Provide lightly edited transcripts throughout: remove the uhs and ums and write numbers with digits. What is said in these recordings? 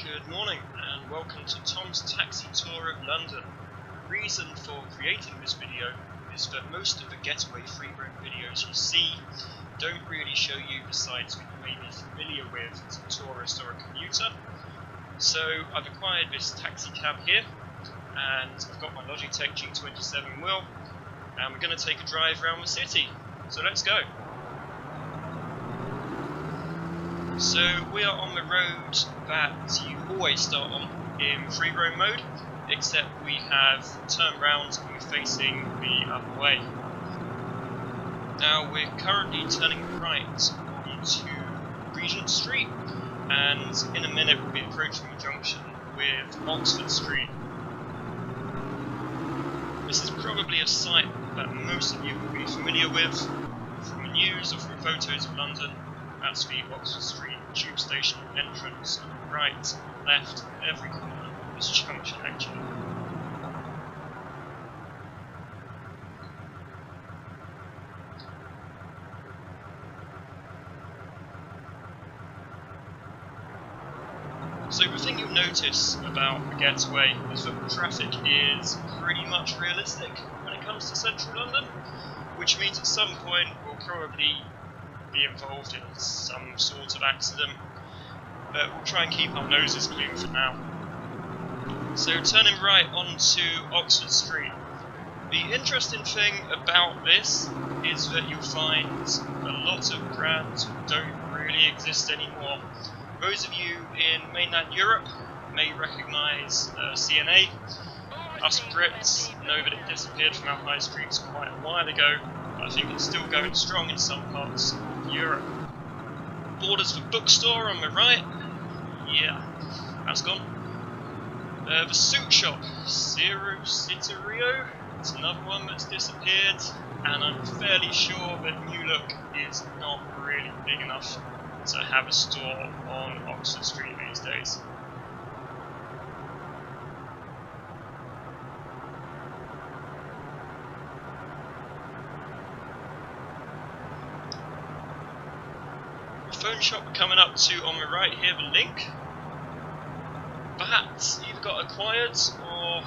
Good morning and welcome to Tom's Taxi Tour of London. The reason for creating this video is that most of the Getaway free roam videos you see don't really show you the sites that you may be familiar with as a tourist or a commuter. So I've acquired this taxi cab here and I've got my Logitech G27 wheel and we're going to take a drive around the city. So let's go. So we are on the road that you always start on in free roam mode, except we have turned round and we're facing the other way. Now we're currently turning right onto Regent Street, and in a minute we'll be approaching the junction with Oxford Street. This is probably a site that most of you will be familiar with from the news or from photos of London. That's the Oxford Street tube station entrance on the right, left, every corner of this junction actually. So the thing you'll notice about the Getaway is that the traffic is pretty much realistic when it comes to central London, which means at some point we'll probably be involved in some sort of accident, but we'll try and keep our noses clean for now. So turning right onto Oxford Street. The interesting thing about this is that you'll find a lot of brands don't really exist anymore. Those of you in mainland Europe may recognise CNA. Us Brits know that it disappeared from our high streets quite a while ago, but I think it's still going strong in some parts of Europe. Borders for bookstore on the right, yeah, that's gone. The suit shop, Zero Citerio, it's another one that's disappeared, and I'm fairly sure that New Look is not really big enough to have a store on Oxford Street these days. Phone shop we're coming up to on the right here, the Link. That either got acquired or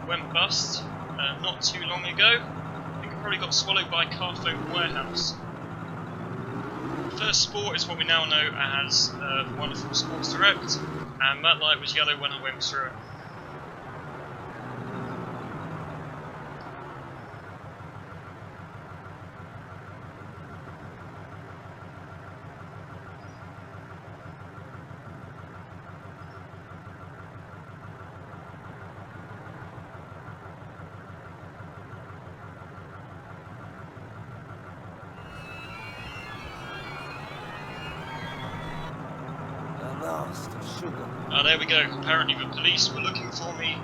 went bust not too long ago. I think it probably got swallowed by Carphone Warehouse. First Sport is what we now know as the wonderful Sports Direct, and that light was yellow when I went through it. There we go. Apparently the police were looking for me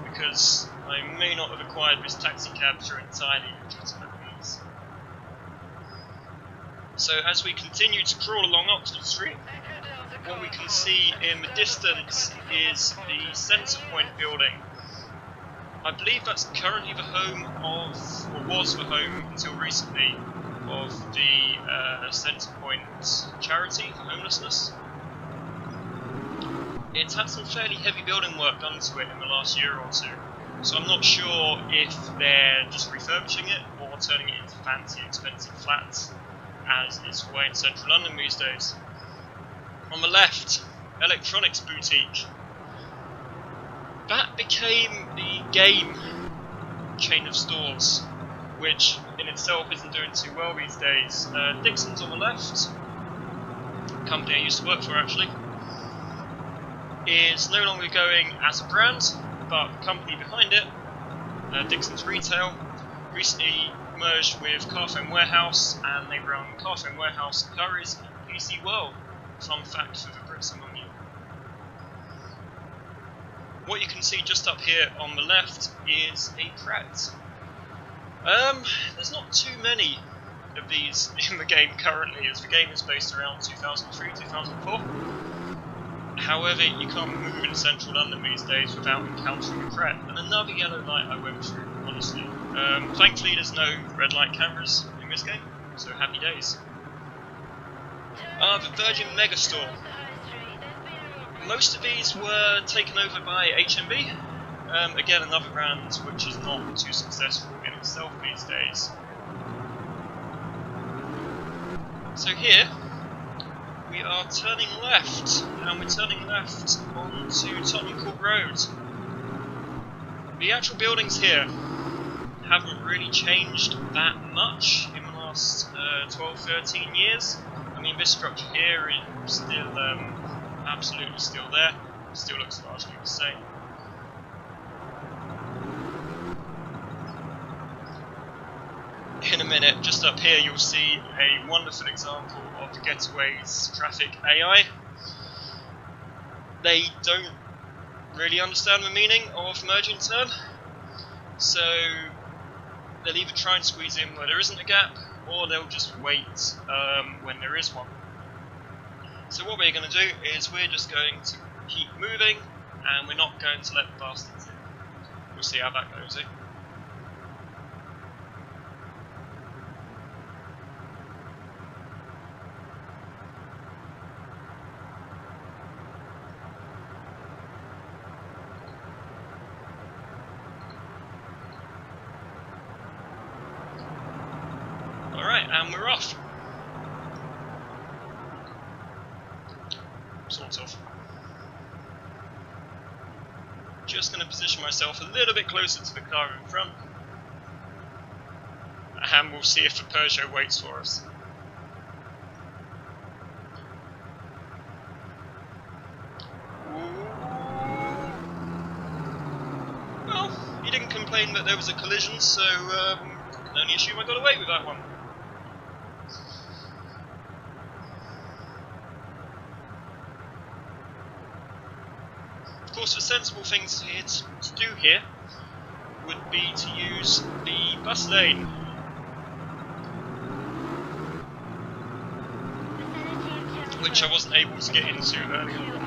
because I may not have acquired this taxi cab through entirely legitimate means. So as we continue to crawl along Oxford Street, what we can see in the distance is the Centrepoint building. I believe that's currently the home of, or was the home until recently, of the Centrepoint charity for homelessness. It's had some fairly heavy building work done to it in the last year or two, so I'm not sure if they're just refurbishing it or turning it into fancy, expensive flats, as is the way in central London these days. On the left, electronics boutique. That became the game chain of stores, which in itself isn't doing too well these days. Dixon's on the left, a company I used to work for actually, is no longer going as a brand, but the company behind it, Dixon's Retail, recently merged with Carphone Warehouse, and they run Carphone Warehouse Currys and PC World. Fun fact for the Brits among you. What you can see just up here on the left is a Pret. There's not too many of these in the game currently, as the game is based around 2003-2004. However, you can't move in central London these days without encountering a Pret. And another yellow light I went through, honestly. Thankfully there's no red light cameras in this game, so happy days. The Virgin Megastore. Most of these were taken over by HMV, again another brand which is not too successful in itself these days. So here, we are turning left, and we're turning left onto Tottenham Court Road. The actual buildings here haven't really changed that much in the last 12-13 years. I mean, this structure here is still absolutely still there, still looks largely the same. In a minute, just up here you'll see a wonderful example of the Getaway's traffic AI. They don't really understand the meaning of merging turn, so they'll either try and squeeze in where there isn't a gap, or they'll just wait when there is one. So what we're going to do is we're just going to keep moving, and we're not going to let the bastards in. We'll see how that goes, eh? Alright, and we're off. Sort of. Just going to position myself a little bit closer to the car in front, and we'll see if the Peugeot waits for us. Well, he didn't complain that there was a collision, so I can only assume I got away with that one. Of course, the sensible thing to do here would be to use the bus lane. Which I wasn't able to get into earlier.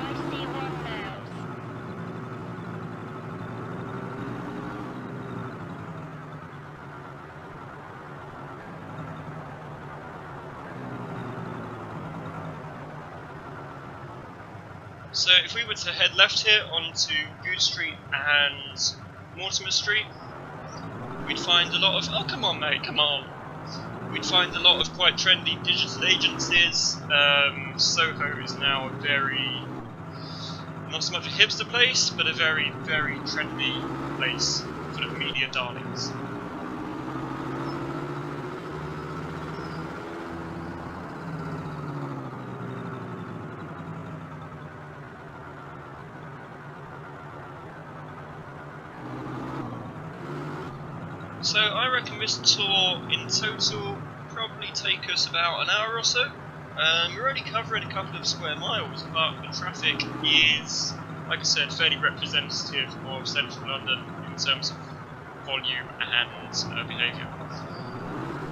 So if we were to head left here onto Good Street and Mortimer Street, we'd find a lot of, oh come on mate, come on. We'd find a lot of quite trendy digital agencies. Soho is now a very, not so much a hipster place, but a very, very trendy place for the media darlings. So I reckon this tour in total probably take us about an hour or so. We're only covering a couple of square miles, but the traffic is, like I said, fairly representative of central London in terms of volume and behaviour.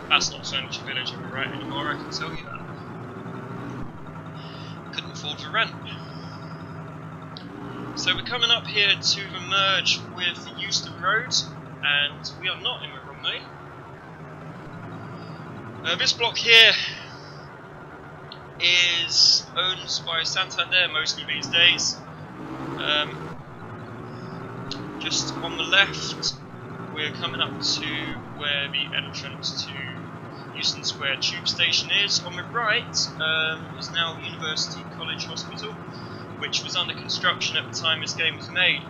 That's not Furniture Village in the right anymore, I can tell you that. Couldn't afford the rent. So we're coming up here to the merge with the Euston Road, and we are not in the wrong lane. This block here is owned by Santander mostly these days. Just on the left, we're coming up to where the entrance to Euston Square Tube Station is. On the right is now University College Hospital, which was under construction at the time this game was made.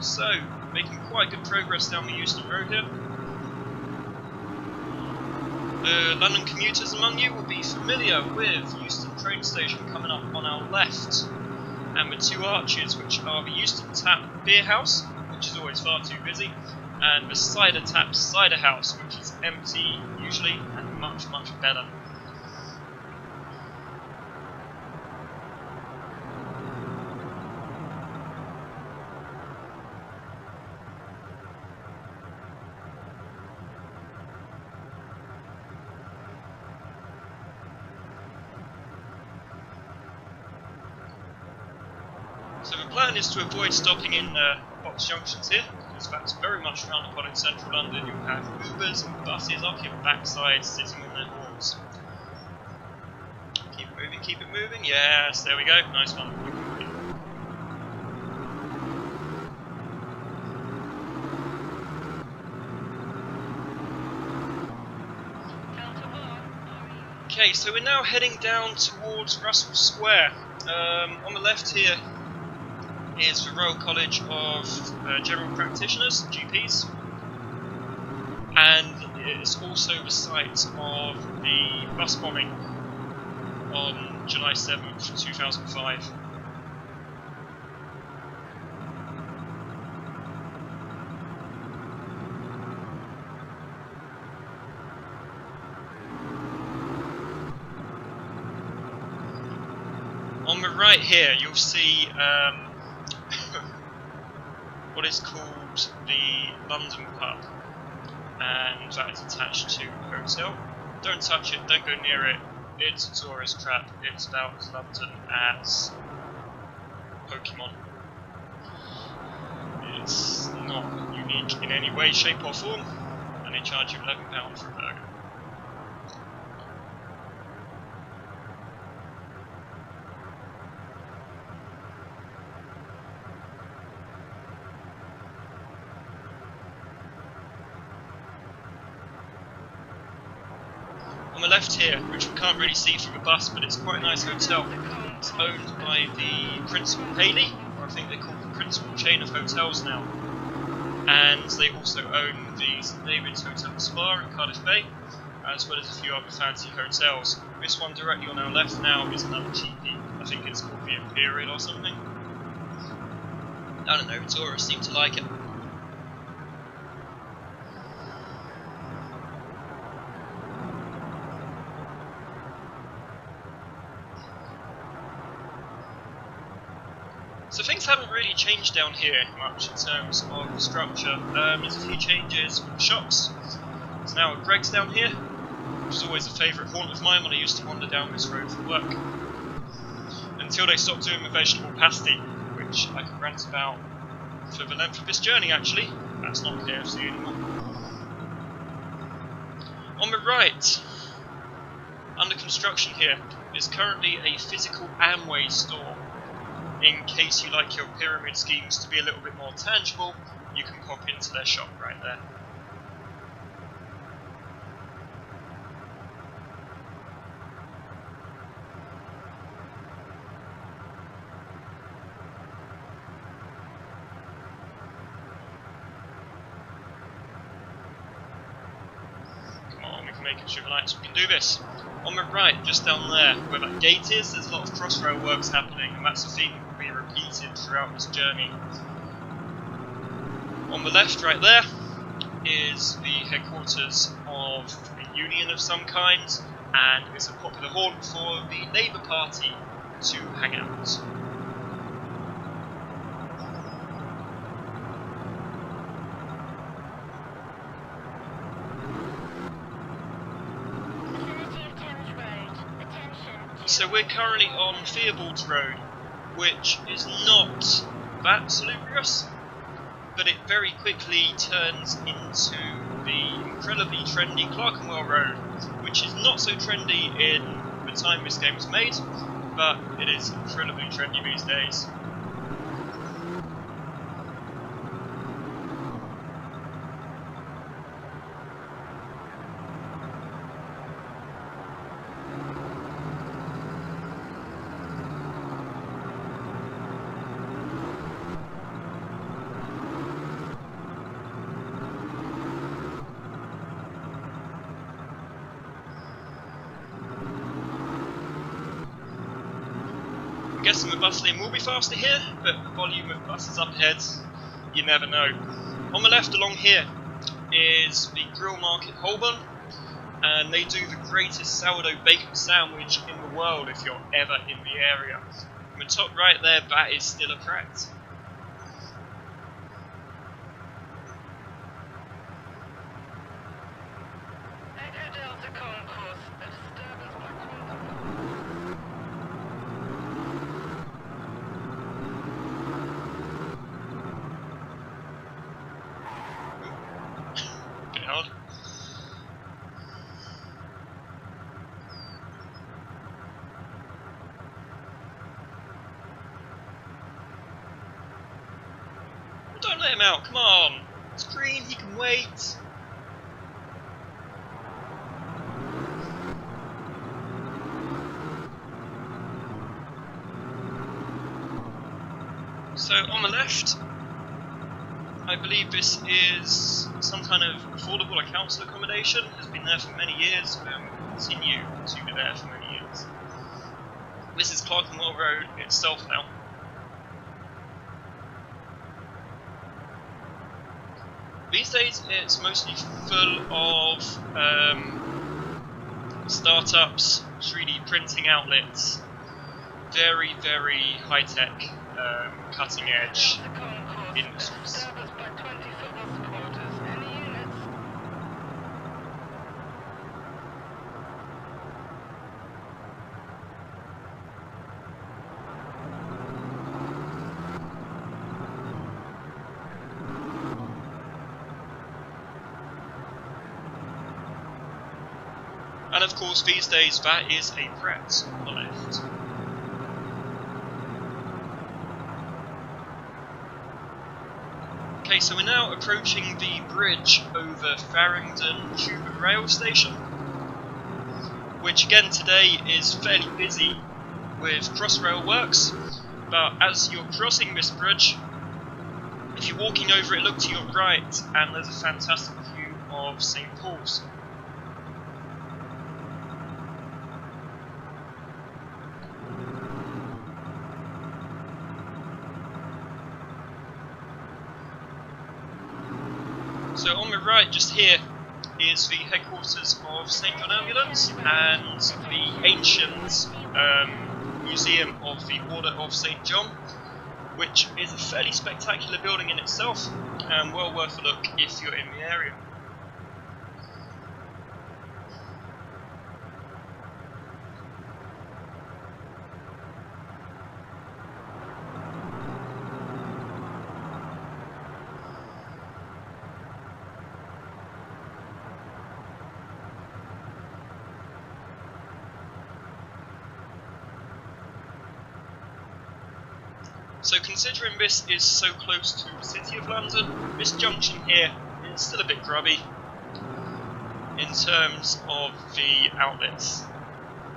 So, making quite good progress down the Euston Road here. The London commuters among you will be familiar with Euston train station coming up on our left, and the two arches, which are the Euston Tap Beer House, which is always far too busy, and the Cider Tap Cider House, which is empty usually and much, much better. So the plan is to avoid stopping in box junctions here, because that's very much frowned upon in central London. You'll have Ubers and buses up your backside sitting on their horns. Keep it moving, yes, there we go, nice one. Okay, so we're now heading down towards Russell Square. On the left here is the Royal College of General Practitioners, GPs, and it's also the site of the bus bombing on July 7th, 2005. On the right here, you'll see what is called the London Pub, and that is attached to a hotel. Don't touch it, don't go near it, it's a tourist trap, it's about as London as Pokemon. It's not unique in any way, shape or form, and they charge you £11 for a burger. On the left here, which we can't really see from the bus, but it's quite a nice hotel. It's owned by the Principal Paley, or I think they call it the Principal chain of hotels now. And they also own the St David's Hotel and Spa in Cardiff Bay, as well as a few other fancy hotels. This one directly on our left now is another GP. I think it's called the Imperial or something. I don't know, tourists seem to like it. So things haven't really changed down here much in terms of the structure. There's a few changes with the shops. There's now a Greggs down here, which is always a favourite haunt of mine when I used to wander down this road for work. Until they stopped doing the vegetable pasty, which I can rant about for the length of this journey actually. That's not KFC anymore. On the right, under construction here, is currently a physical Amway store. In case you like your pyramid schemes to be a little bit more tangible, you can pop into their shop right there. Come on, we can make it through the lights, we can do this. On the right, just down there, where that gate is, there's a lot of crossrail works happening, and that's a theme that will be repeated throughout this journey. On the left, right there, is the headquarters of a union of some kind, and it's a popular haunt for the Labour Party to hang out. So we're currently on Theobald's Road, which is not that salubrious, but it very quickly turns into the incredibly trendy Clerkenwell Road, which is not so trendy in the time this game was made, but it is incredibly trendy these days. I'm guessing the bus lane will be faster here, but the volume of buses up ahead, you never know. On the left along here is the Grill Market Holborn, and they do the greatest sourdough bacon sandwich in the world if you're ever in the area. On the top right there, that is still a Pratt. Don't let him out, come on! It's green, he can wait! So on the left, I believe this is some kind of affordable or council accommodation. Has been there for many years and will continue to be there for many years. This is Clerkenwell Road itself now. These days it's mostly full of startups, 3D printing outlets, very, very high-tech, cutting-edge industries. And of course these days that is a Pret on the left. Okay, so we're now approaching the bridge over Farringdon Tube and Rail Station, which again today is fairly busy with Crossrail works, but as you're crossing this bridge, if you're walking over it, look to your right and there's a fantastic view of St. Paul's. So on the right, just here, is the headquarters of St. John Ambulance and the ancient museum of the Order of St. John, which is a fairly spectacular building in itself and well worth a look if you're in the area. So considering this is so close to the City of London, this junction here is still a bit grubby in terms of the outlets.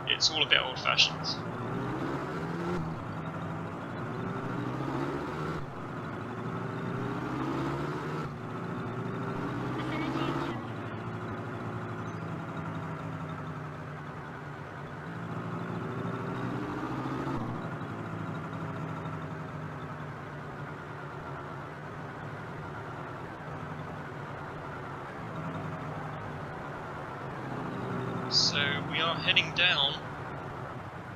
It's all a bit old-fashioned. So we are heading down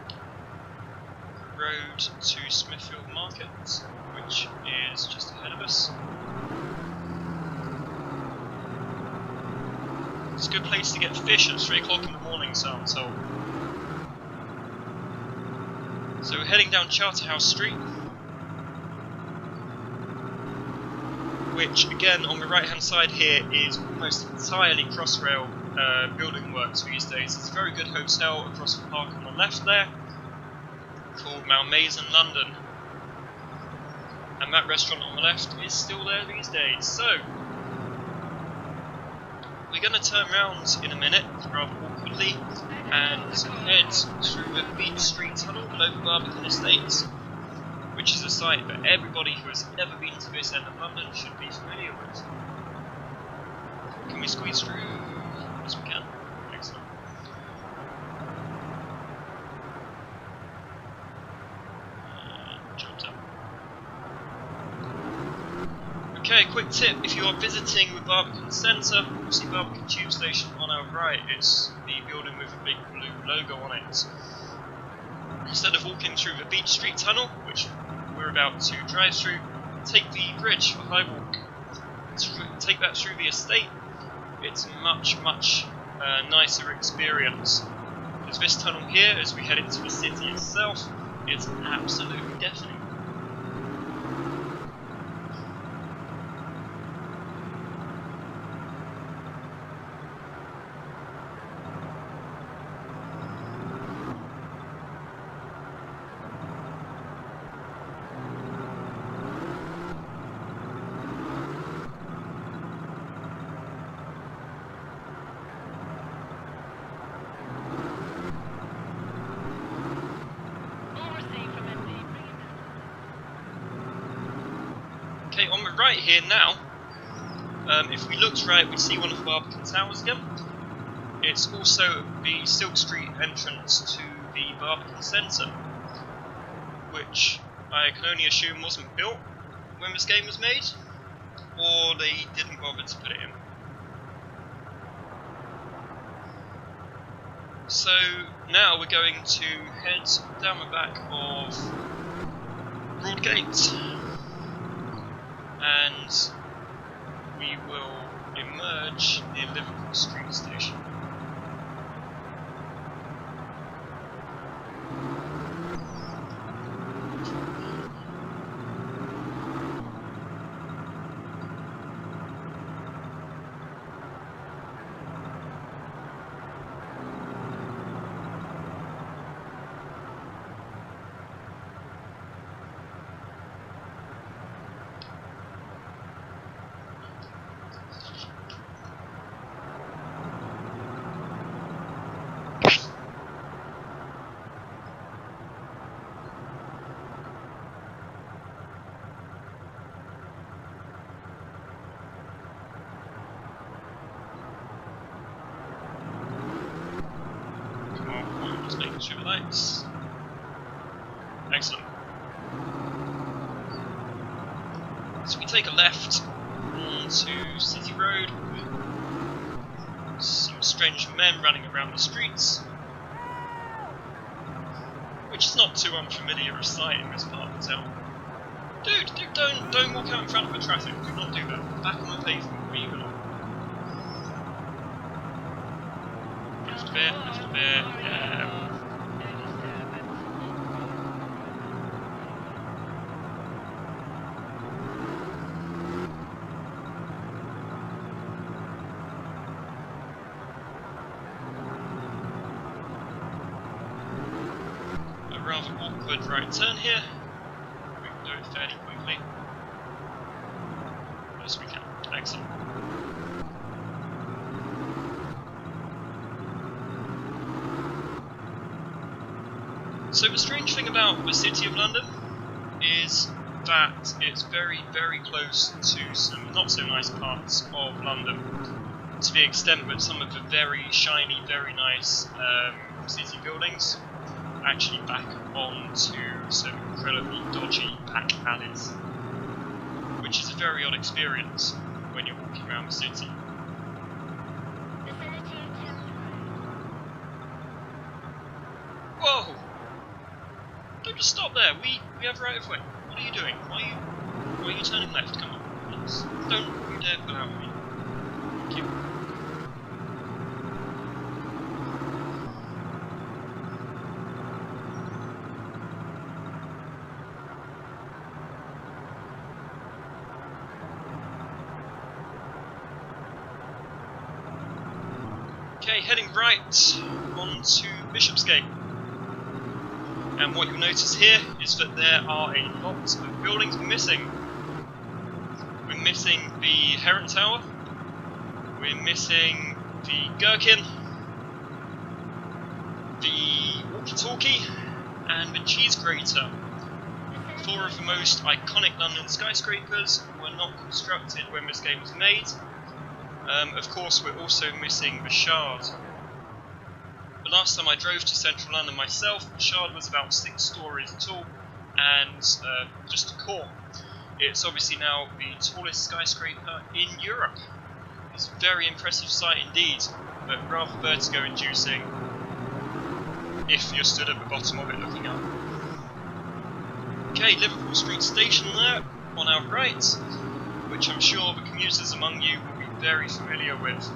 the road to Smithfield Market, which is just ahead of us. It's a good place to get fish at 3 o'clock in the morning, so I'm told. So we're heading down Charterhouse Street, which again on the right hand side here is almost entirely Crossrail building works these days. It's a very good hotel across the park on the left there, called Malmaison London, and that restaurant on the left is still there these days. So we're going to turn around in a minute, rather awkwardly, and head through the Beach Street Tunnel below the Barbican Estates, which is a site that everybody who has ever been to this end of London should be familiar with. Can we squeeze through? Yes, we can. Excellent. Jumped up. Okay, quick tip, if you are visiting the Barbican Centre, you'll see Barbican Tube Station on our right. It's the building with a big blue logo on it. Instead of walking through the Beach Street Tunnel, which we're about to drive through, take the bridge for High Walk. Take that through the estate. It's a much nicer experience. Because this tunnel here, as we head into the city itself, is absolutely deafening. Okay, on the right here now, if we looked right, we'd see one of the Barbican Towers again. It's also the Silk Street entrance to the Barbican Centre, which I can only assume wasn't built when this game was made, or they didn't bother to put it in. So now we're going to head down the back of Broadgate, and we will emerge near Liverpool Street Station. Just making sure the lights. Excellent. So we take a left onto City Road with some strange men running around the streets, which is not too unfamiliar a sight in this part of the town. Dude, don't walk out in front of the traffic. Do not do that. Back on the pavement where you belong. Lift a bit, yeah. A rather awkward right turn here. We can do it fairly quickly. As we can. Excellent. So the strange thing about the City of London is that it's very, very close to some not so nice parts of London, to the extent that some of the very shiny, very nice city buildings actually back onto some incredibly dodgy back alleys, which is a very odd experience when you're walking around the city. Whoa! Don't just stop there. We have right of way. What are you doing? Why are you turning left? Come on, please. Don't you dare pull out on me. Thank you. Okay, heading right onto Bishopsgate. And what you'll notice here is that there are a lot of buildings missing. We're missing the Heron Tower, we're missing the Gherkin, the Walkie-Talkie, and the Cheese Grater. Four of the most iconic London skyscrapers were not constructed when this game was made. Of course, we're also missing the Shard. The last time I drove to central London myself, the Shard was about 6 stories tall and just a core. It's obviously now the tallest skyscraper in Europe. It's a very impressive sight indeed, but rather vertigo-inducing if you're stood at the bottom of it looking up. Okay, Liverpool Street Station there on our right, which I'm sure the commuters among you will be very familiar with.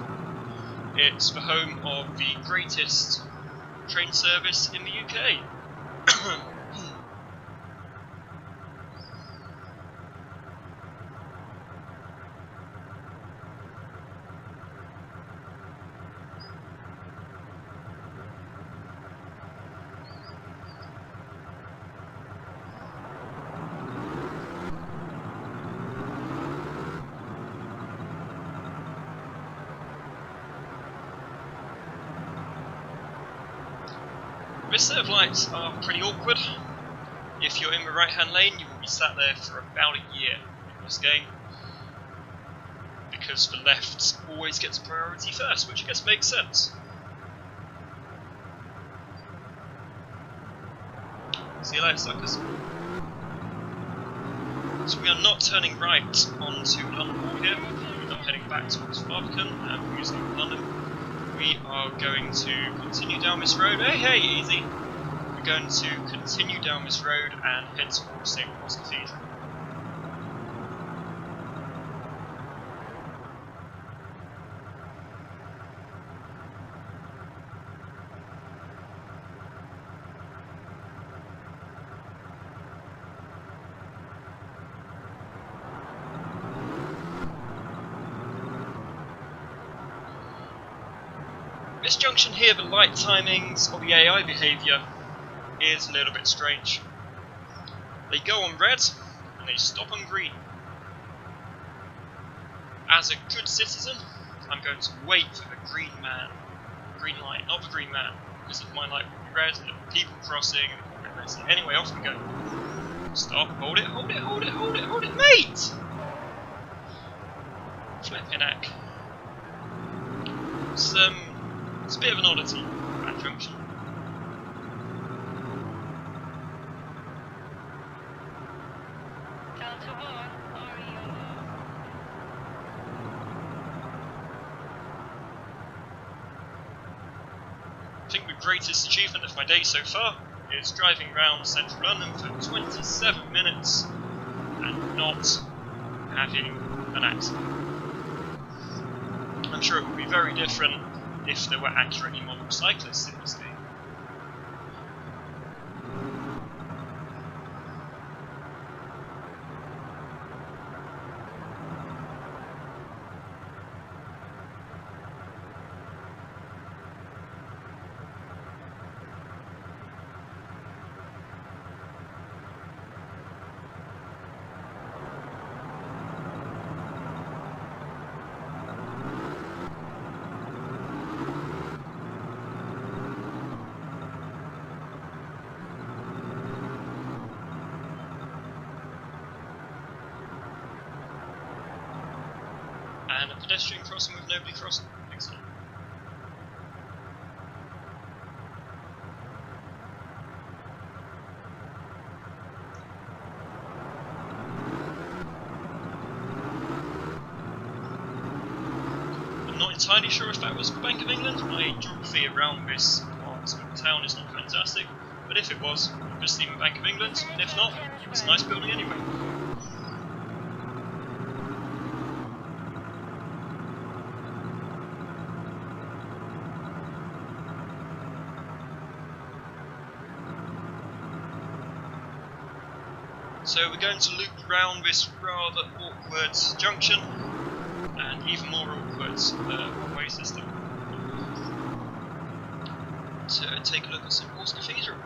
It's the home of the greatest train service in the UK. This set of lights are pretty awkward. If you're in the right hand lane, you will be sat there for about a year. this game, because the left always gets priority first, which I guess makes sense. See you later, suckers. So we are not turning right onto London Wall here, we're not heading back towards Barbican and using London. We are going to continue down this road. Hey, easy! We're going to continue down this road and head towards St. Paul's Cathedral. This junction here, the light timings or the AI behaviour is a little bit strange. They go on red and they stop on green. As a good citizen, I'm going to wait for the green light, not the green man, because if my light will be red, there are people crossing and it will be messy. Anyway, off we go. Stop, hold it, mate! Flippin' heck. It's a bit of an oddity, that junction. I think the greatest achievement of my day so far is driving around central London for 27 minutes and not having an accident. I'm sure it would be very different if there were accurately modelled cyclists in this game. And a pedestrian crossing with nobody crossing. Excellent. I'm not entirely sure if that was the Bank of England. My geography around this part of the town is not fantastic, but if it was, obviously the Bank of England, and if not, it's a nice building anyway. So we're going to loop round this rather awkward junction, and even more awkward one-way system, to take a look at St. Paul's Cathedral.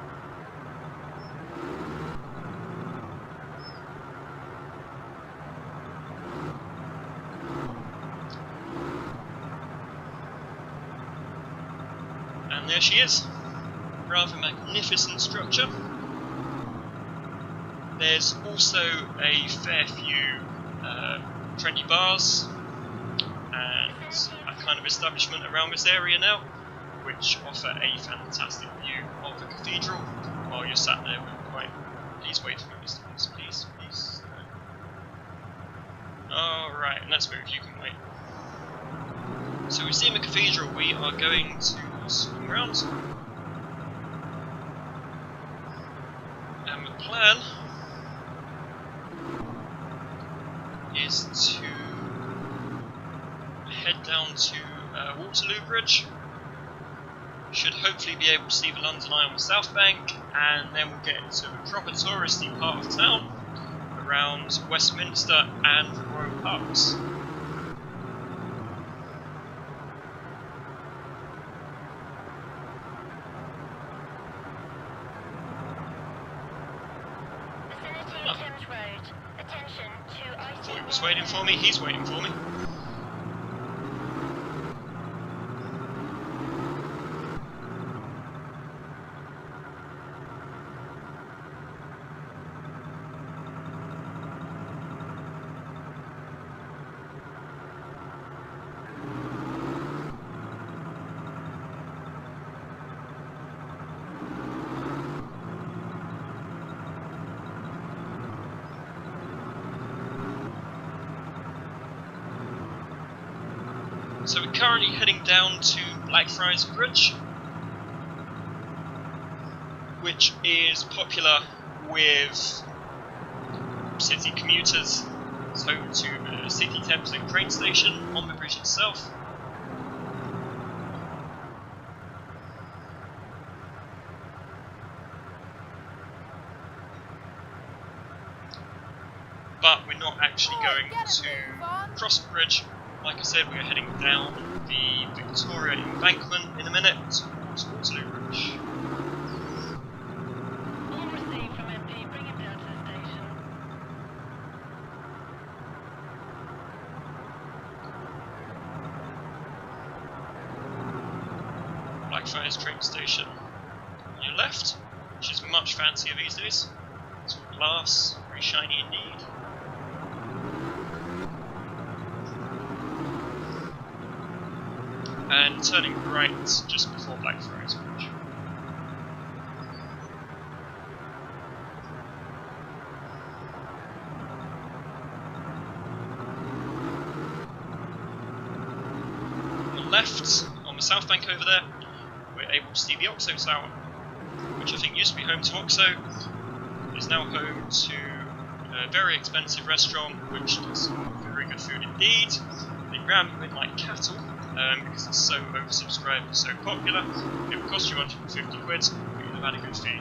And there she is, rather magnificent structure. There's also a fair few trendy bars and a kind of establishment around this area now, which offer a fantastic view of the cathedral while you're sat there with quite. Please wait for me, Mr. Moss, please. Alright, and that's where if you can wait. So we've seen the cathedral, we are going to swing round. And the plan is to head down to Waterloo Bridge. Should hopefully be able to see the London Eye on the South Bank, and then we'll get into the proper touristy part of town around Westminster and the Royal Parks. Thought he was waiting for me, he's waiting for me. So we're currently heading down to Blackfriars Bridge, which is popular with city commuters. It's home to the City Thames Link train station on the bridge itself. But we're not actually going to cross the bridge. Like I said, we're heading down the Victoria Embankment in a minute towards Waterloo Bridge. All received from MP. Bring him down to the station. Blackfriars train station on your left, which is much fancier these days. It's all glass, very shiny indeed. And turning right just before Blackfriars Bridge. On the left, on the south bank over there, we're able to see the Oxo Tower, which I think used to be home to Oxo, is now home to a very expensive restaurant which does some very good food indeed. They ram you in like cattle. Because it's so oversubscribed and so popular. It would cost you 150 quid, but you'd have had a good feed.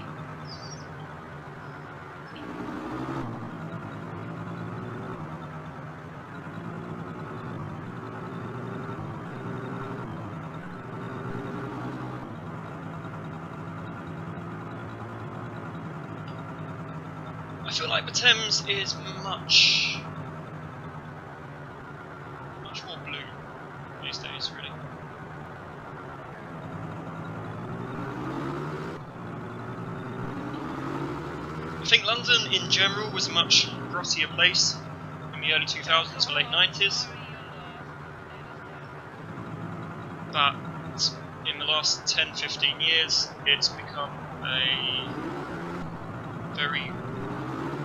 I feel like the Thames is much more blue these days, really. I think London in general was a much grottier place in the early 2000s, the late 90s, but in the last 10-15 years it's become a very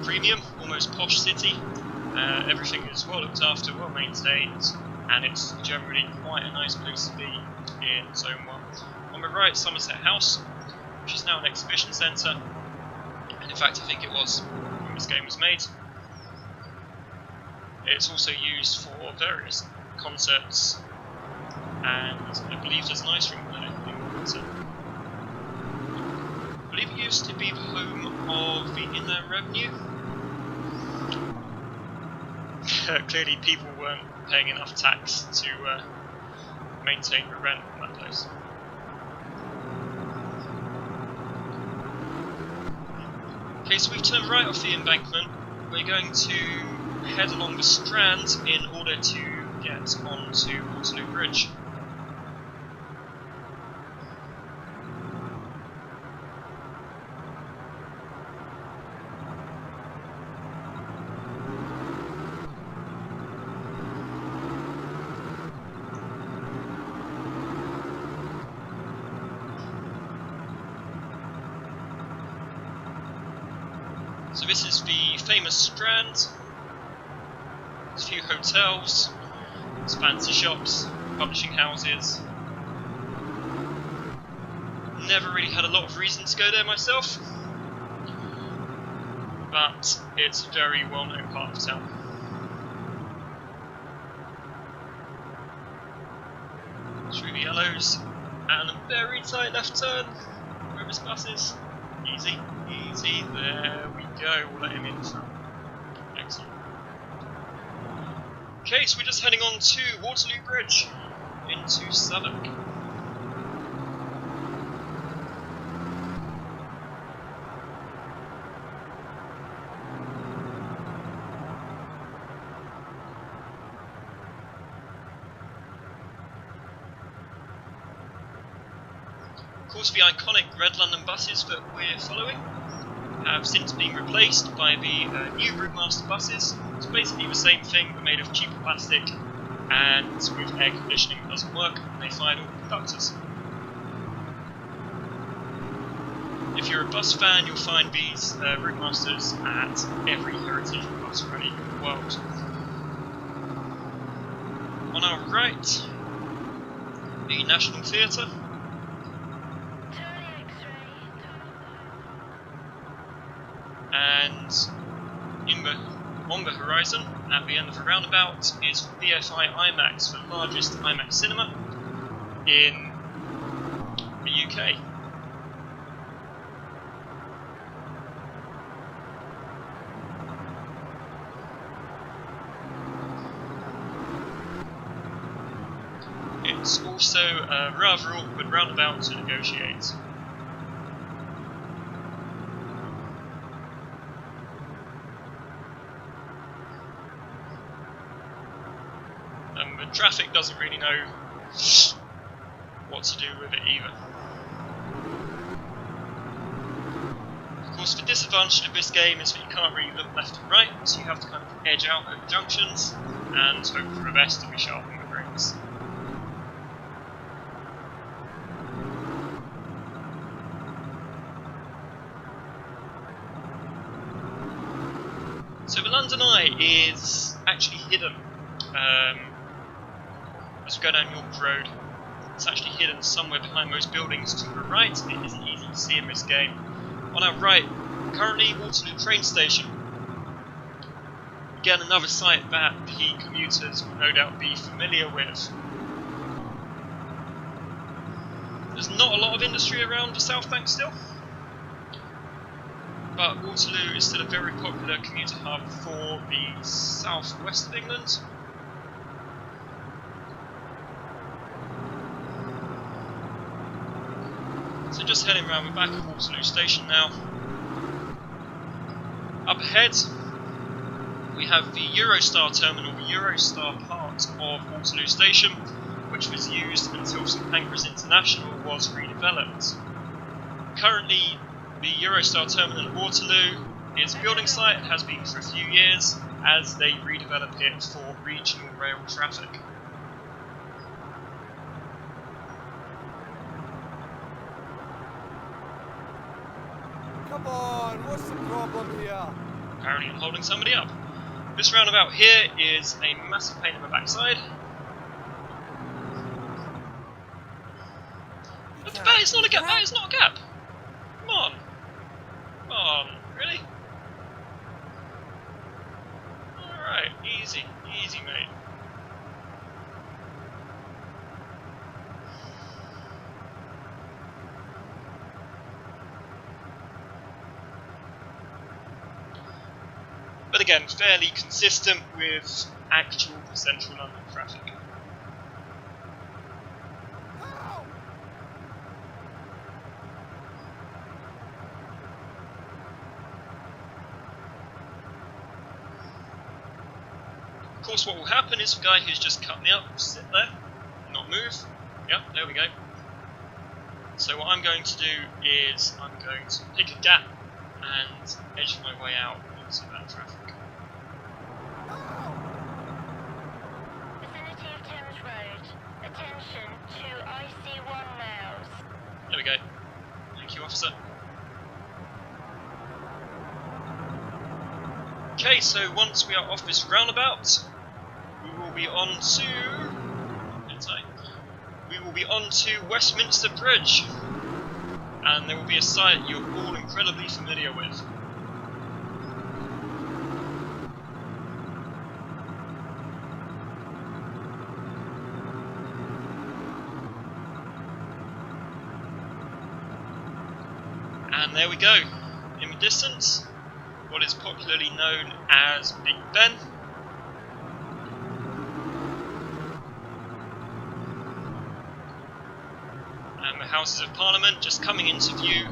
premium, almost posh city. Everything is well looked after, well maintained, and it's generally quite a nice place to be in Zone 1. On the right, Somerset House, which is now an exhibition centre, and in fact I think it was when this game was made. It's also used for various concerts, and I believe there's an ice rink there in winter. I believe it used to be the home of the Inland Revenue. Clearly people weren't paying enough tax to maintain the rent on that place. Okay, so we've turned right off the embankment. We're going to head along the Strand in order to get onto Waterloo Bridge. So this is the famous Strand. There's a few hotels, there's fancy shops, publishing houses. Never really had a lot of reason to go there myself, but it's a very well-known part of town. Through the yellows, and a very tight left turn where this bus is. Easy, easy, there we go, we'll let him in through. Excellent. Okay, so we're just heading on to Waterloo Bridge into Southwark. Of course, the iconic Red London buses that we're following have since been replaced by the new Brewmaster buses. It's basically the same thing, but made of cheaper plastic, and with air conditioning that doesn't work, and they fired all the conductors. If you're a bus fan, you'll find these Brewmasters at every heritage bus rally in the world. On our right, the National Theatre. Charlie X-ray. And on the horizon, at the end of the roundabout, is BFI IMAX, the largest IMAX cinema in the UK. It's also a rather awkward roundabout to negotiate. And the traffic doesn't really know what to do with it either. Of course, the disadvantage of this game is that you can't really look left and right, so you have to kind of edge out over junctions and hope for the best and be sharp on the brakes. So the London Eye is actually hidden. As we go down York Road, it's actually hidden somewhere behind those buildings to the right. It isn't easy to see in this game. On our right, currently Waterloo train station. Again, another site that the commuters will no doubt be familiar with. There's not a lot of industry around the South Bank still, but Waterloo is still a very popular commuter hub for the southwest of England. So just heading around the back of Waterloo Station now. Up ahead, we have the Eurostar terminal, the Eurostar part of Waterloo Station, which was used until St Pancras International was redeveloped. Currently, the Eurostar terminal at Waterloo is a building site, has been for a few years, as they redevelop it for regional rail traffic. Come on, what's the problem here? Apparently I'm holding somebody up. This roundabout here is a massive pain in the backside. But that is not a gap, that is not a gap! Come on! Come on, really? Alright, easy, easy mate. But again, fairly consistent with actual central London traffic. Of course, what will happen is the guy who's just cut me up will sit there, not move. Yep, there we go. So what I'm going to do is I'm going to pick a gap and edge my way out into that traffic. Vicinity of Thames Road. Attention to IC1 nails. There we go. Thank you, officer. Okay, so once we are off this roundabout, we will be on to... We will be on to Westminster Bridge, and there will be a site you're all incredibly familiar with. And there we go, in the distance, what is popularly known as Big Ben. And the Houses of Parliament just coming into view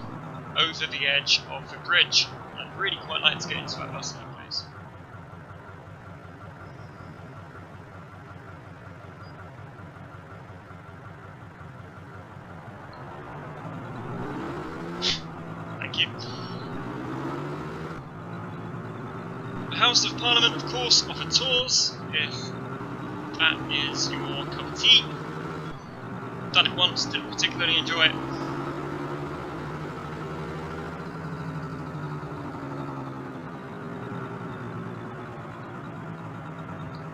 over the edge of the bridge. I'd really quite like to get into that bus line, please. Thank you. The House of Parliament, of course, offer tours if that is your cup of tea. Done it once, didn't particularly enjoy it.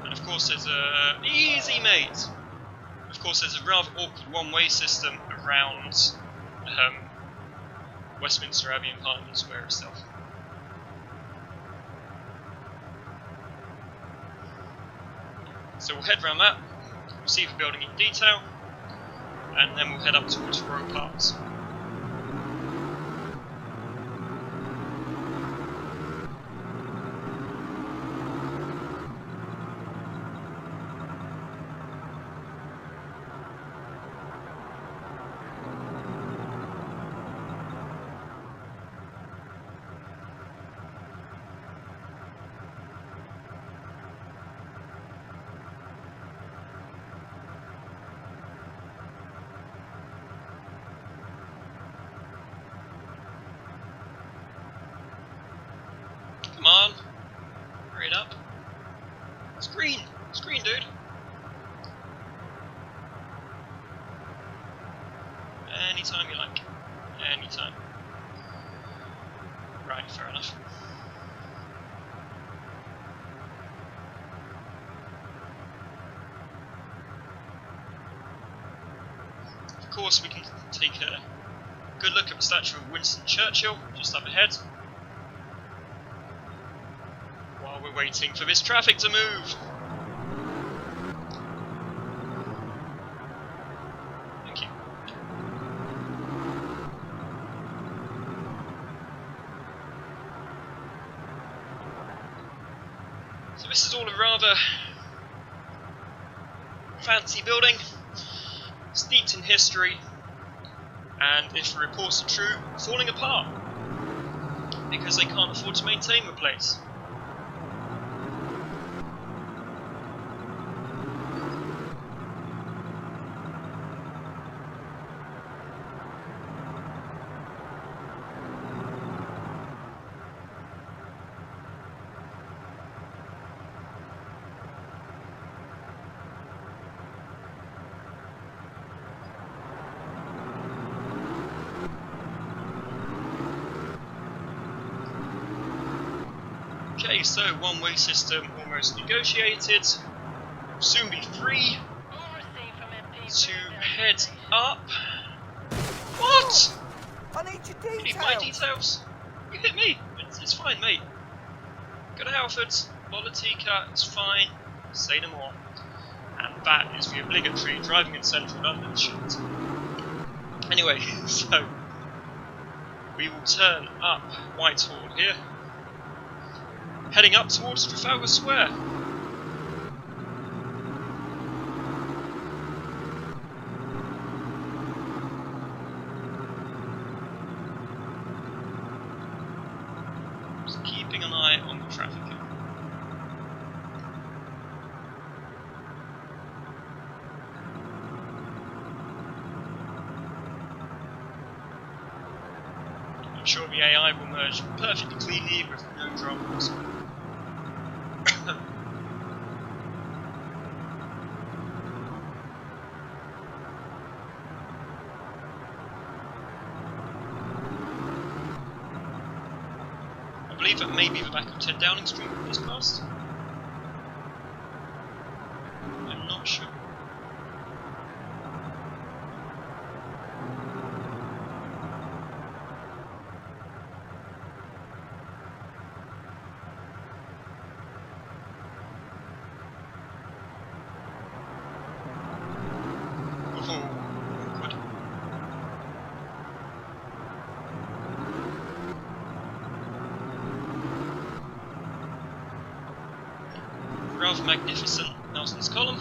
And of course there's a... Easy mate! Of course, there's a rather awkward one-way system around Westminster Abbey and Parliament Square itself. So we'll head round that, we'll see the building in detail, and then we'll head up towards Royal Parks. Come on, hurry it up. It's green, dude. Anytime you like, anytime. Right, fair enough. Of course, we can take a good look at the statue of Winston Churchill just up ahead, while we're waiting for this traffic to move. Thank you. So this is all a rather fancy building, steeped in history, and if the reports are true, falling apart because they can't afford to maintain the place. Okay, so one-way system almost negotiated. Will soon be free to head up. What? I need your details. You need my details? You hit me. It's fine, mate. Go to Halfords, Logitech, it's fine. Say no more. And that is the obligatory driving in central London shit. Anyway, so we will turn up Whitehall here, heading up towards Trafalgar Square. Just keeping an eye on the traffic. I'm sure the AI will merge perfectly cleanly with no dramas. I believe that maybe the back of 10 Downing Street is passed. I'm not sure. Rather magnificent Nelson's Column,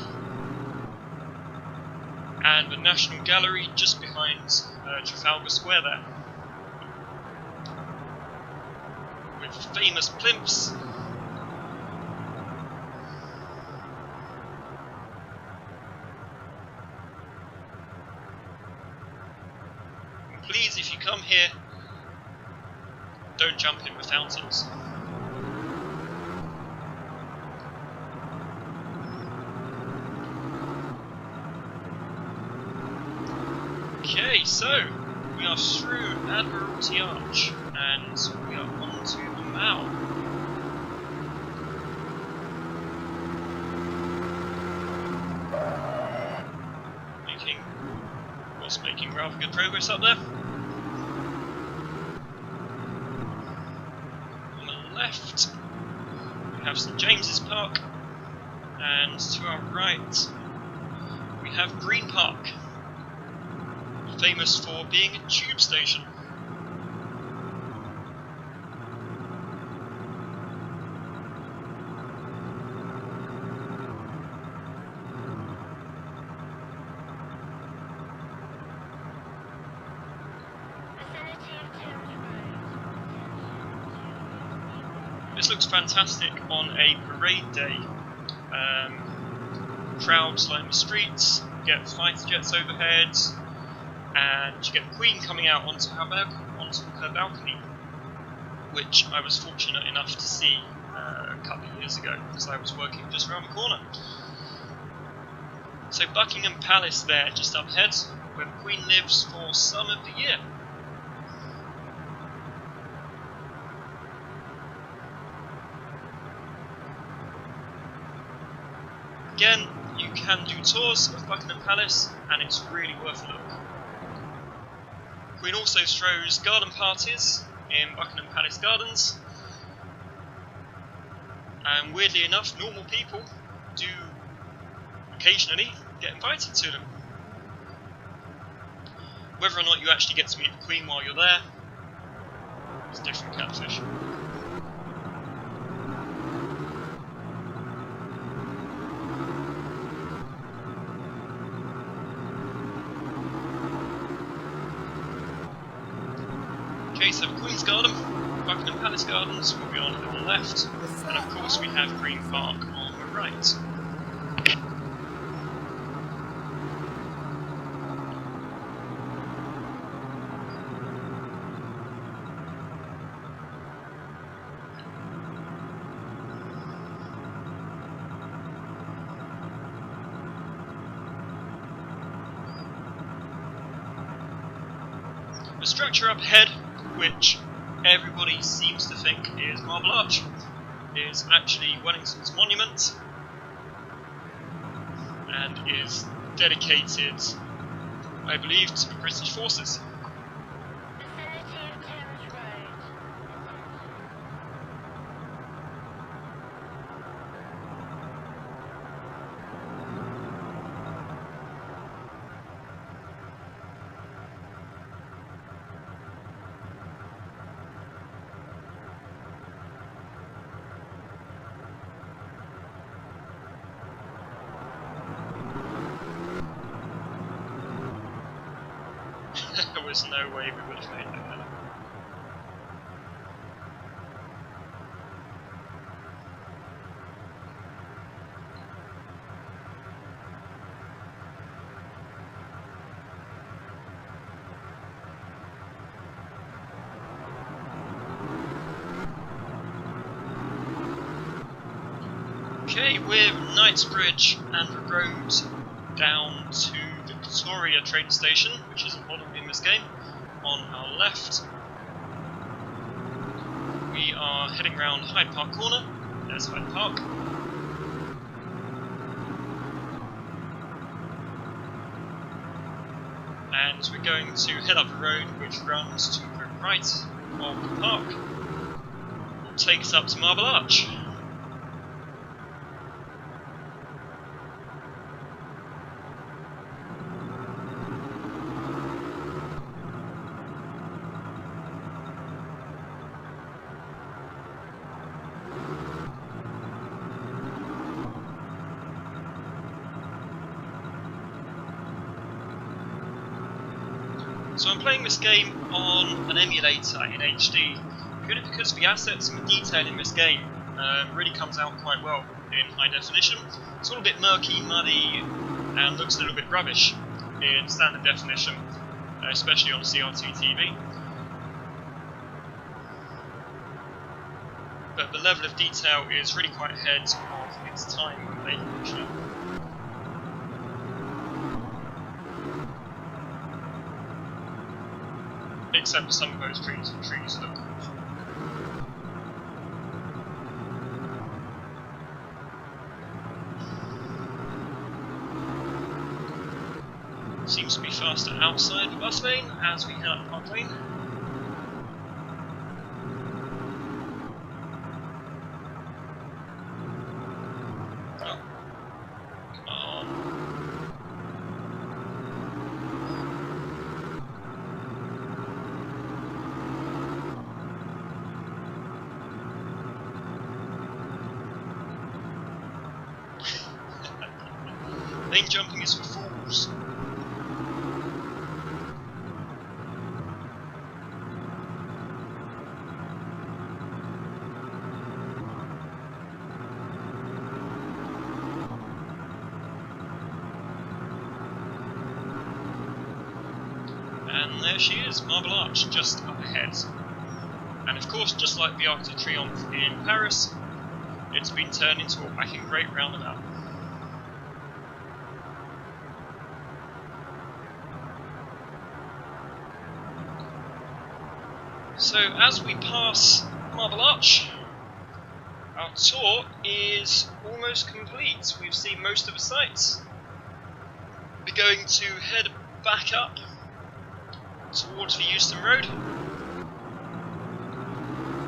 and the National Gallery just behind Trafalgar Square there, with famous plimps. And please, if you come here, don't jump in the fountains. Okay, so we are through Admiralty Arch and we are on to the Mall. car's making rather good progress up there. On the left, we have St James's Park, and to our right, we have Green Park, famous for being a tube station. This looks fantastic on a parade day. Crowds line the streets, you get fighter jets overhead, and you get the Queen coming out onto her balcony, which I was fortunate enough to see a couple of years ago, because I was working just around the corner. So Buckingham Palace there, just up ahead, where the Queen lives for some of the year. Again, you can do tours of Buckingham Palace, and it's really worth a look. The Queen also throws garden parties in Buckingham Palace Gardens, and weirdly enough, normal people do occasionally get invited to them. Whether or not you actually get to meet the Queen while you're there is a different catfish. Okay, so the Queen's Garden, Buckingham Palace Gardens will be on the left, and of course we have Green Park on the right. The structure up ahead, which everybody seems to think is Marble Arch, is actually Wellington's monument, and is dedicated, I believe, to the British forces. There was no way we would have made that. Okay, with Knightsbridge and the road down to Victoria train station, which is a model in this game, on our left. We are heading round Hyde Park Corner. There's Hyde Park. And we're going to head up a road which runs to the right of the park. It takes us up to Marble Arch. So I'm playing this game on an emulator in HD, purely because the assets and the detail in this game really comes out quite well in high definition. It's all a bit murky, muddy, and looks a little bit rubbish in standard definition, especially on a CRT TV. But the level of detail is really quite ahead of its time when they actually. Except for some of those trees look cool. Seems to be faster outside the bus lane as we head up Park Lane. Oh. Come on. Lane jumping is for fools. And there she is, Marble Arch, just up ahead. And of course, just like the Arc de Triomphe in Paris, it's been turned into a whacking great roundabout. So as we pass Marble Arch, our tour is almost complete. We've seen most of the sights. We're going to head back up towards the Euston Road,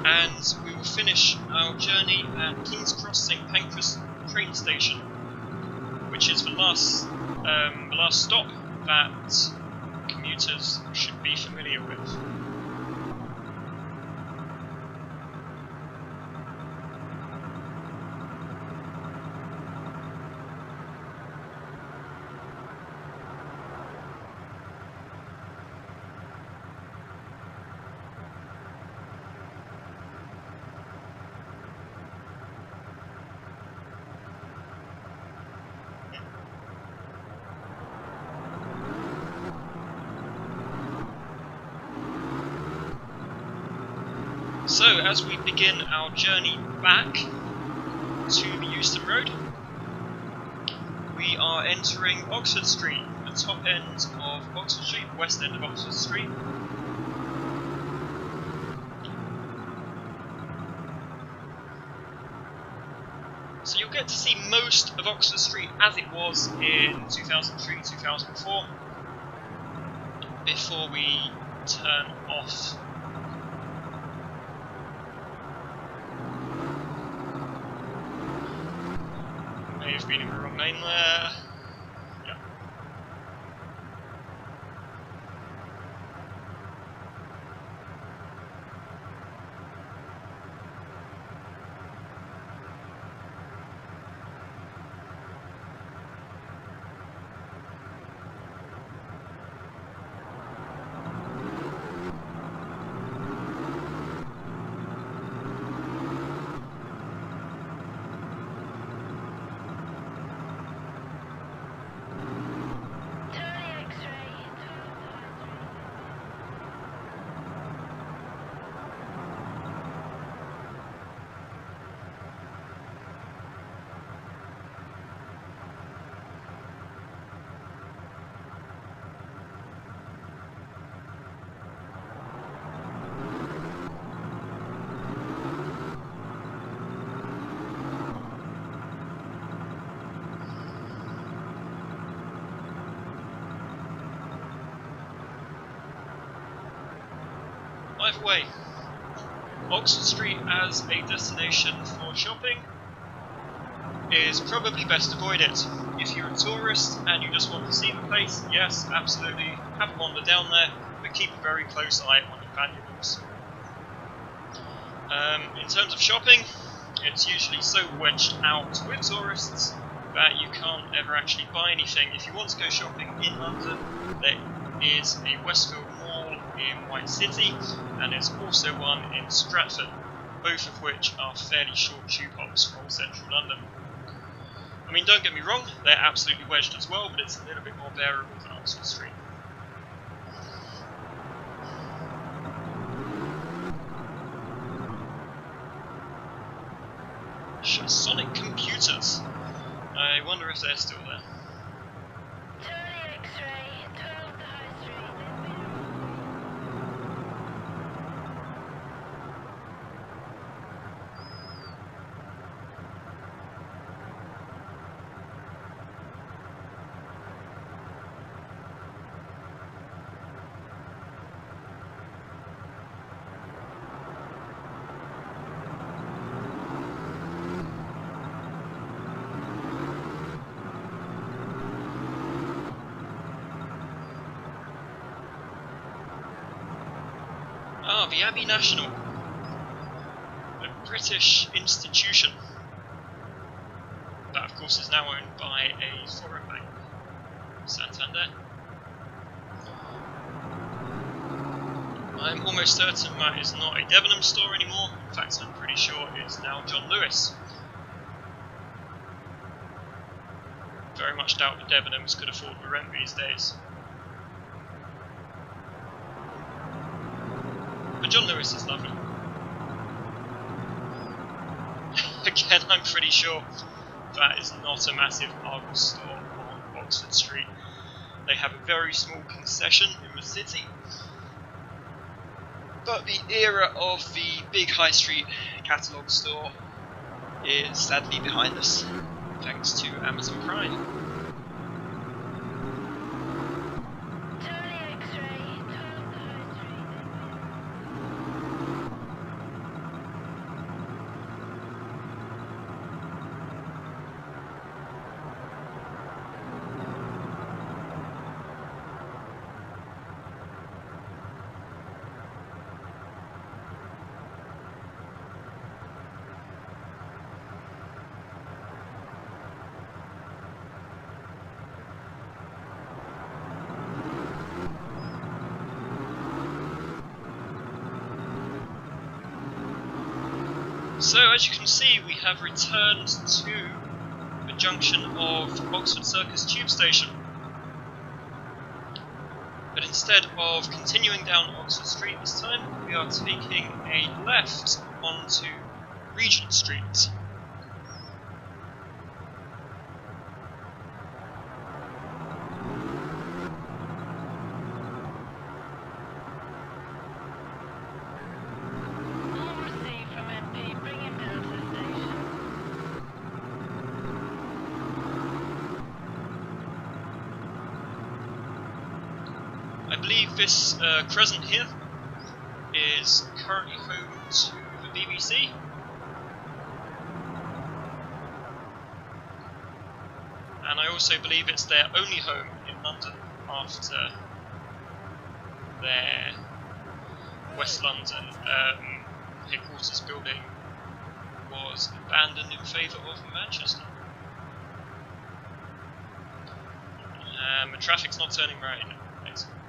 and we will finish our journey at King's Cross St Pancras train station, which is the last stop that commuters should be familiar with. So, as we begin our journey back to the Euston Road, we are entering Oxford Street, the top end of Oxford Street, the west end of Oxford Street. So you'll get to see most of Oxford Street as it was in 2003-2004, before we turn off. May have been in the wrong lane there. Yeah. Either way, Oxford Street as a destination for shopping is probably best avoided. If you're a tourist and you just want to see the place, yes, absolutely, have a wander down there, but keep a very close eye on your valuables. In terms of shopping, it's usually so wedged out with tourists that you can't ever actually buy anything. If you want to go shopping in London, there is a Westfield Mall in White City, and there's also one in Stratford, both of which are fairly short tube hops from central London. I mean, don't get me wrong, they're absolutely wedged as well, but it's a little bit more bearable than Oxford Street. Sonic Computers. I wonder if they're still there. Charlie X-ray, 12 the High Street. Ah, the Abbey National, a British institution that of course is now owned by a foreign bank, Santander. I'm almost certain that is not a Debenham store anymore. In fact, I'm pretty sure it's now John Lewis. Very much doubt the Debenhams could afford the rent these days. But John Lewis is lovely. Again, I'm pretty sure that is not a massive Argos store on Oxford Street. They have a very small concession in the city. But the era of the big high street catalogue store is sadly behind us, thanks to Amazon Prime. Charlie X-ray, 12 High Street. So, as you can see, we have returned to the junction of Oxford Circus Tube Station. But instead of continuing down Oxford Street this time, we are taking a left onto Regent Street. All received from MP. Bring him down to the station. I believe this crescent here is currently home to the BBC. And I also believe it's their only home in London after their West London headquarters building was abandoned in favour of Manchester. The traffic's not turning right. Excellent.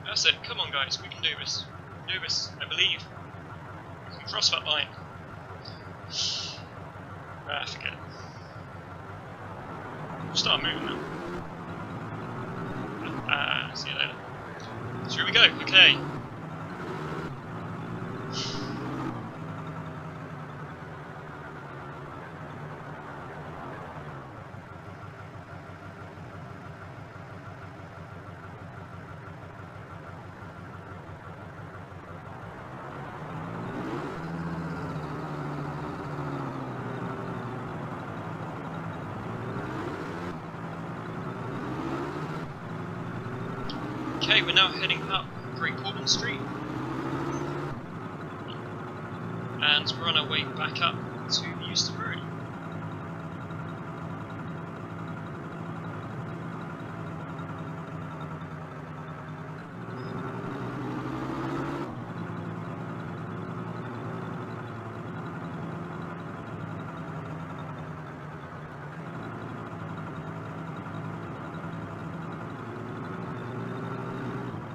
That's it, come on guys, we can do this. We can do this, I believe. We can cross that line. Ah, forget it. We'll start moving now. See you later. So here we go, okay. Okay, we're now heading up Great Portland Street, and we're on our way back up to the Euston Road.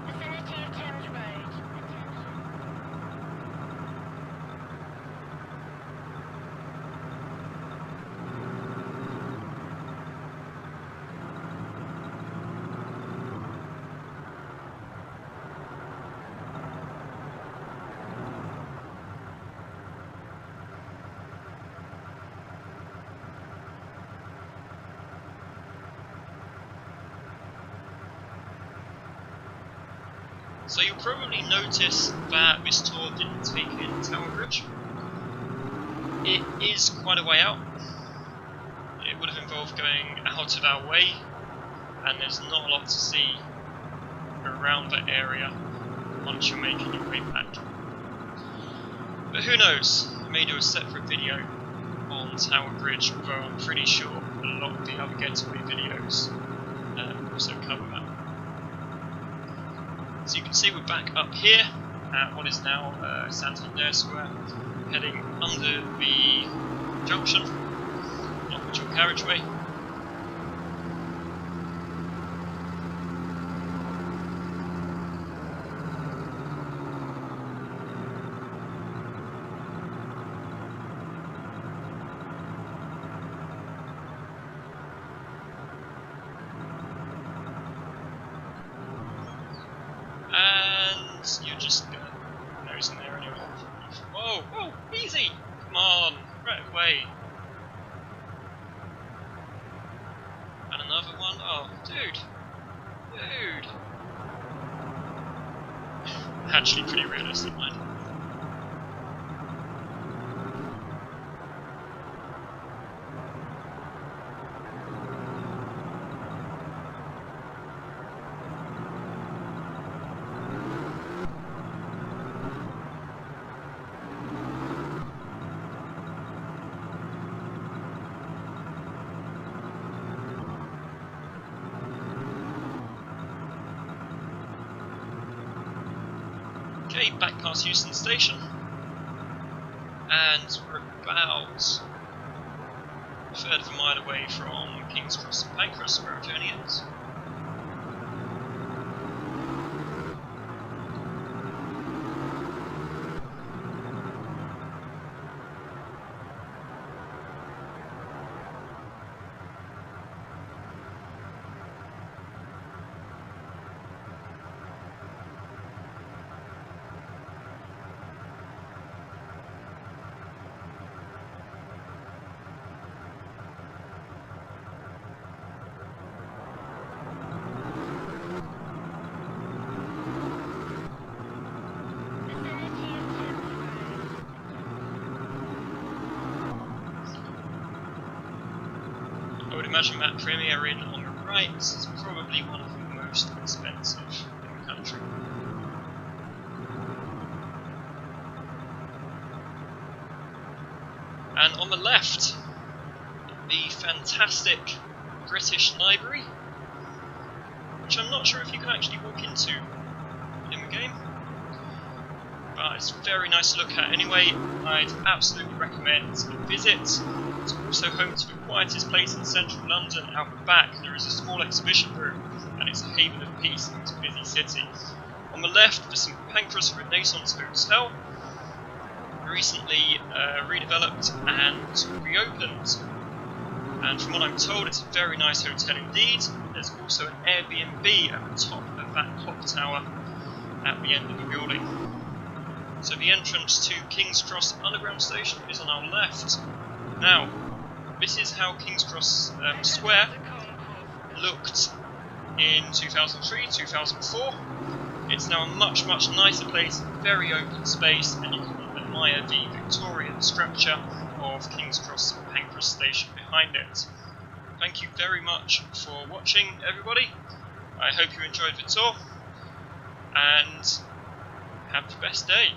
Vicinity of Thames Road. So you'll probably notice that this tour didn't take in Tower Bridge. It is quite a way out. It would have involved going out of our way, and there's not a lot to see around that area once you're making your way back. But who knows, I may do a separate video on Tower Bridge, although I'm pretty sure a lot of the other Getaway videos also cover that. So you can see we're back up here at what is now Santander Square, heading under the junction, not the dual carriageway. And you're just gonna nose in there anyway. Whoa, whoa, easy! Come on, right away. And another one. Oh, dude. Dude. Actually pretty realistic, mind. Okay, back past Euston Station, and we're about a third of a mile away from King's Cross and Pancras, where our journey ends. I would imagine that Premier Inn on the right is probably one of the most expensive in the country. And on the left, the fantastic British Library, which I'm not sure if you can actually walk into in the game, but it's very nice to look at anyway. I'd absolutely recommend a visit. It's also home to the quietest place in central London. Out the back there is a small exhibition room, and it's a haven of peace in this busy city. On the left, the St Pancras Renaissance Hotel, recently redeveloped and reopened, and from what I'm told it's a very nice hotel indeed. There's also an Airbnb at the top of that clock tower at the end of the building. So the entrance to King's Cross Underground Station is on our left. Now, this is how King's Cross Square looked in 2003, 2004. It's now a much, much nicer place, very open space, and you can admire the Victorian structure of King's Cross Pancras Station behind it. Thank you very much for watching, everybody. I hope you enjoyed the tour, and have the best day.